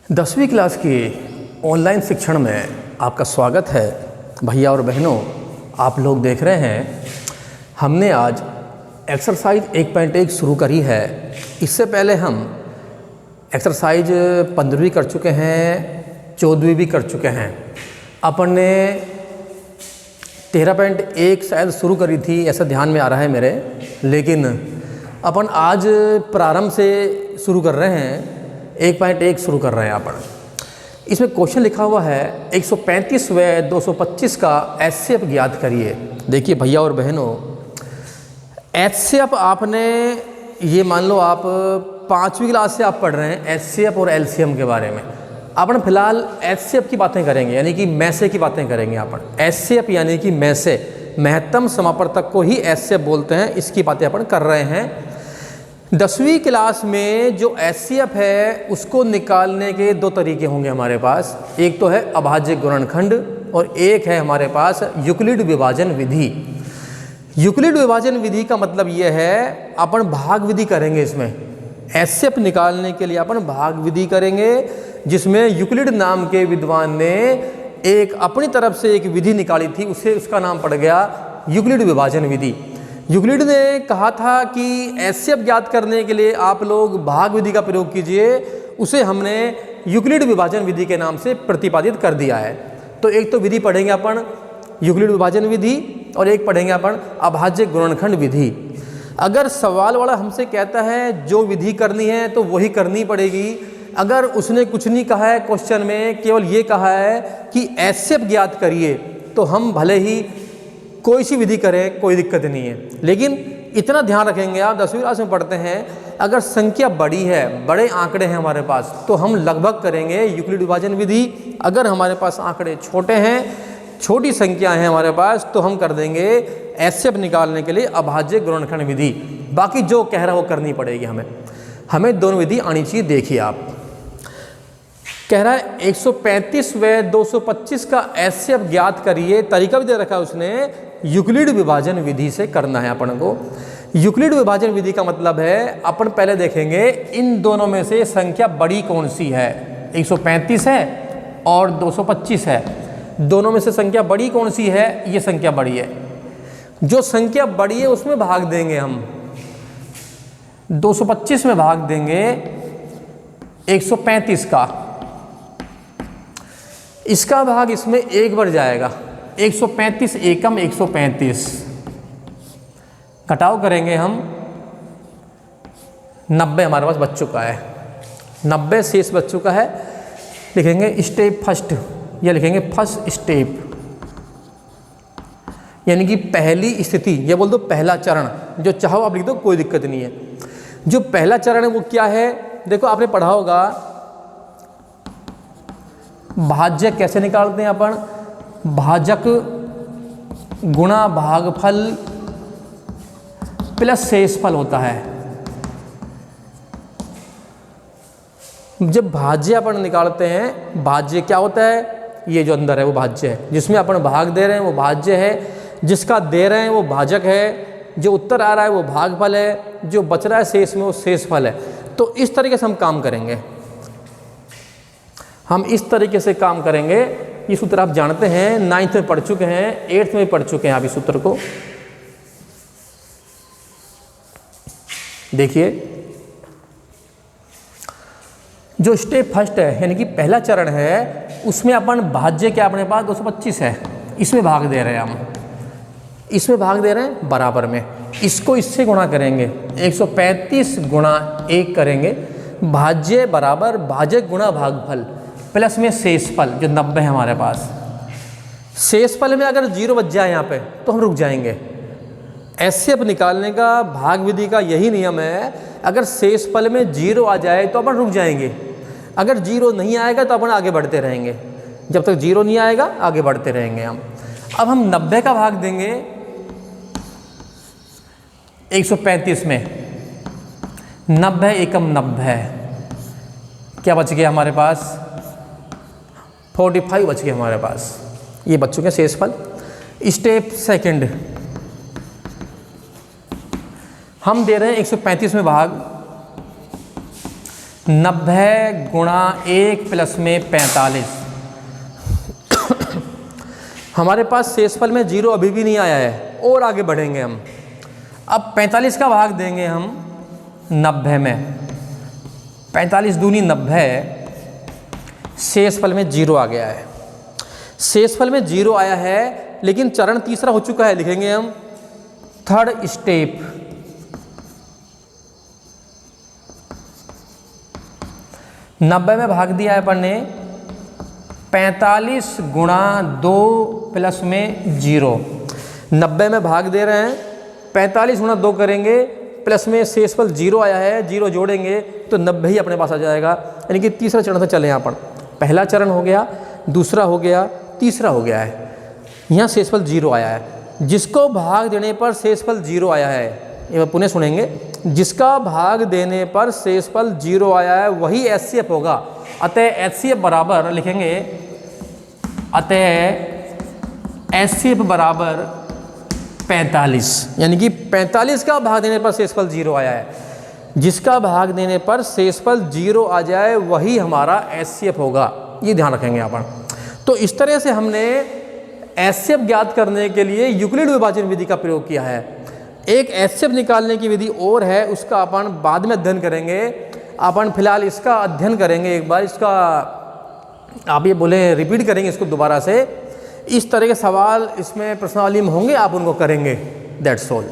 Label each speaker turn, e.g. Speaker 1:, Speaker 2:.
Speaker 1: 10वीं क्लास के ऑनलाइन शिक्षण में आपका स्वागत है। भैया और बहनों, आप लोग देख रहे हैं हमने आज एक्सरसाइज 1.1 शुरू करी है। इससे पहले हम एक्सरसाइज 15वीं कर चुके हैं, 14वीं भी कर चुके हैं। अपन ने 13.1 शायद शुरू करी थी, ऐसा ध्यान में आ रहा है मेरे, लेकिन अपन आज प्रारंभ से शुरू कर रहे हैं, 1.1 शुरू कर रहे हैं अपन। इसमें क्वेश्चन लिखा हुआ है 135 व 225 का एचसीएफ ज्ञात करिए। देखिए भैया और बहनों, एचसीएफ आपने ये मान लो आप 5वीं क्लास से आप पढ़ रहे हैं एचसीएफ और एलसीएम के बारे में। अपन फिलहाल एचसीएफ की बातें करेंगे, यानी कि मैसे की बातें करेंगे अपन। एचसीएफ यानी कि मैसे, महत्तम समापवर्तक को ही एचसीएफ बोलते हैं, इसकी बातें अपन कर रहे हैं। 10वीं क्लास में जो एचसीएफ है उसको निकालने के दो तरीके होंगे हमारे पास। एक तो है अभाज्य गुणनखंड और एक है हमारे पास यूक्लिड विभाजन विधि। यूक्लिड विभाजन विधि का मतलब ये है अपन भाग विधि करेंगे। इसमें एचसीएफ निकालने के लिए अपन भाग विधि करेंगे, जिसमें यूक्लिड नाम के विद्वान ने एक अपनी तरफ से एक विधि निकाली थी, उसका नाम पड़ गया यूक्लिड विभाजन विधि। यूक्लिड ने कहा था कि एचसीएफ ज्ञात करने के लिए आप लोग भाग विधि का प्रयोग कीजिए, उसे हमने यूक्लिड विभाजन विधि के नाम से प्रतिपादित कर दिया है। तो एक तो विधि पढ़ेंगे अपन यूक्लिड विभाजन विधि और एक पढ़ेंगे अपन अभाज्य गुणनखंड विधि। अगर सवाल वाला हमसे कहता है जो विधि करनी है तो वही करनी पड़ेगी। अगर उसने कुछ नहीं कहा है क्वेश्चन में, केवल ये कहा है कि एचसीएफ ज्ञात करिए, तो हम भले ही कोई सी विधि करें, कोई दिक्कत नहीं है। लेकिन इतना ध्यान रखेंगे, आप 10वीं क्लास में पढ़ते हैं, अगर संख्या बड़ी है, बड़े आंकड़े हैं हमारे पास, तो हम लगभग करेंगे यूक्लिड विभाजन विधि। अगर हमारे पास आंकड़े छोटे हैं, छोटी संख्या है हमारे पास, तो हम कर देंगे एचसीएफ निकालने के लिए अभाज्य गुणनखंड विधि। बाकी जो कह रहा है वो करनी पड़ेगी हमें दोनों विधि आनी चाहिए। देखिए आप कह रहा है 135 व 225 का एचसीएफ ज्ञात करिए। तरीका भी दे रखा है उसने, यूक्लिड विभाजन विधि से करना है अपन को। यूक्लिड विभाजन विधि का मतलब है अपन पहले देखेंगे इन दोनों में से संख्या बड़ी कौन सी है। 135 है और 225 है, दोनों में से संख्या बड़ी कौन सी है? ये संख्या बड़ी है। जो संख्या बड़ी है उसमें भाग देंगे हम, 225 में भाग देंगे 135 का, इसका भाग इसमें एक बढ़ जाएगा। 135 एकम 135, घटाव करेंगे हम, 90 हमारे पास बच चुका है, 90 शेष बच चुका है। लिखेंगे स्टेप फर्स्ट, या लिखेंगे फर्स्ट स्टेप, यानी कि पहली स्थिति, ये बोल दो पहला चरण। जो चाहो आप लिख दो, कोई दिक्कत नहीं है। जो पहला चरण है वो क्या है? देखो आपने पढ़ा होगा भाज्य कैसे निकालते हैं अपन। भाजक गुणा भागफल प्लस शेषफल होता है। जब भाज्य अपन निकालते हैं, भाज्य क्या होता है? ये जो अंदर है वो भाज्य है, जिसमें अपन भाग दे रहे हैं वो भाज्य है, जिसका दे रहे हैं वो भाजक है, जो उत्तर आ रहा है वो भागफल है, जो बच रहा है शेष में वो शेषफल है। तो इस तरीके से हम काम करेंगे, हम इस तरीके से काम करेंगे। ये सूत्र आप जानते हैं, 9th में पढ़ चुके हैं, 8th में पढ़ चुके हैं आप इस सूत्र को। देखिए जो स्टेप फर्स्ट है, यानी कि पहला चरण है, उसमें अपन भाज्य क्या अपने पास 225 है, इसमें भाग दे रहे हैं हम, इसमें भाग दे रहे हैं बराबर में। इसको इससे गुणा करेंगे, 135 गुणा 1 करेंगे, भाज्य बराबर भाजक गुणा भागफल प्लस में शेषफल जो 90 है हमारे पास। शेषफल में अगर 0 बच जाए यहाँ पे तो हम रुक जाएंगे। एचसीएफ निकालने का भाग विधि का यही नियम है, अगर शेषफल में 0 आ जाए तो अपन रुक जाएंगे, अगर 0 नहीं आएगा तो अपन आगे बढ़ते रहेंगे, जब तक 0 नहीं आएगा आगे बढ़ते रहेंगे हम। अब हम 90 का भाग देंगे 135 में, 90 एकम 90, क्या बच गया हमारे पास? 45 बच गए हमारे पास। ये बच चुके हैं शेषफल। स्टेप सेकंड, हम दे रहे हैं 135 में भाग 90 गुणा 1 प्लस में 45। हमारे पास शेषफल में 0 अभी भी नहीं आया है और आगे बढ़ेंगे हम। अब 45 का भाग देंगे हम 90 में, 45 दूनी 90, शेषफल में 0 आ गया है। शेषफल में 0 आया है लेकिन चरण तीसरा हो चुका है, लिखेंगे हम थर्ड स्टेप। 90 में भाग दिया है अपन ने, 45 गुणा 2 प्लस में 0। 90 में भाग दे रहे हैं, 45 गुणा 2 करेंगे, प्लस में शेषफल 0 आया है, 0 जोड़ेंगे तो 90 ही अपने पास आ जाएगा। यानी कि तीसरा चरण से चले यहाँ पर, पहला चरण हो गया, दूसरा हो गया, तीसरा हो गया है। यहाँ शेषफल 0 आया है, जिसको भाग देने पर शेषफल 0 आया है, ये पुनः सुनेंगे, जिसका भाग देने पर शेषफल 0 आया है वही एचसीएफ होगा। अतः एचसीएफ बराबर लिखेंगे, अतः एचसीएफ बराबर 45। यानी कि 45 का भाग देने पर शेषफल 0 आया है, जिसका भाग देने पर शेषफल 0 आ जाए वही हमारा एचसीएफ होगा, ये ध्यान रखेंगे अपन। तो इस तरह से हमने एचसीएफ ज्ञात करने के लिए यूक्लिड विभाजन विधि का प्रयोग किया है। एक एचसीएफ निकालने की विधि और है, उसका अपन बाद में अध्ययन करेंगे। अपन फिलहाल इसका अध्ययन करेंगे एक बार, इसका आप ये बोले रिपीट करेंगे इसको दोबारा से। इस तरह के सवाल इसमें प्रश्नावली में होंगे, आप उनको करेंगे। That's all.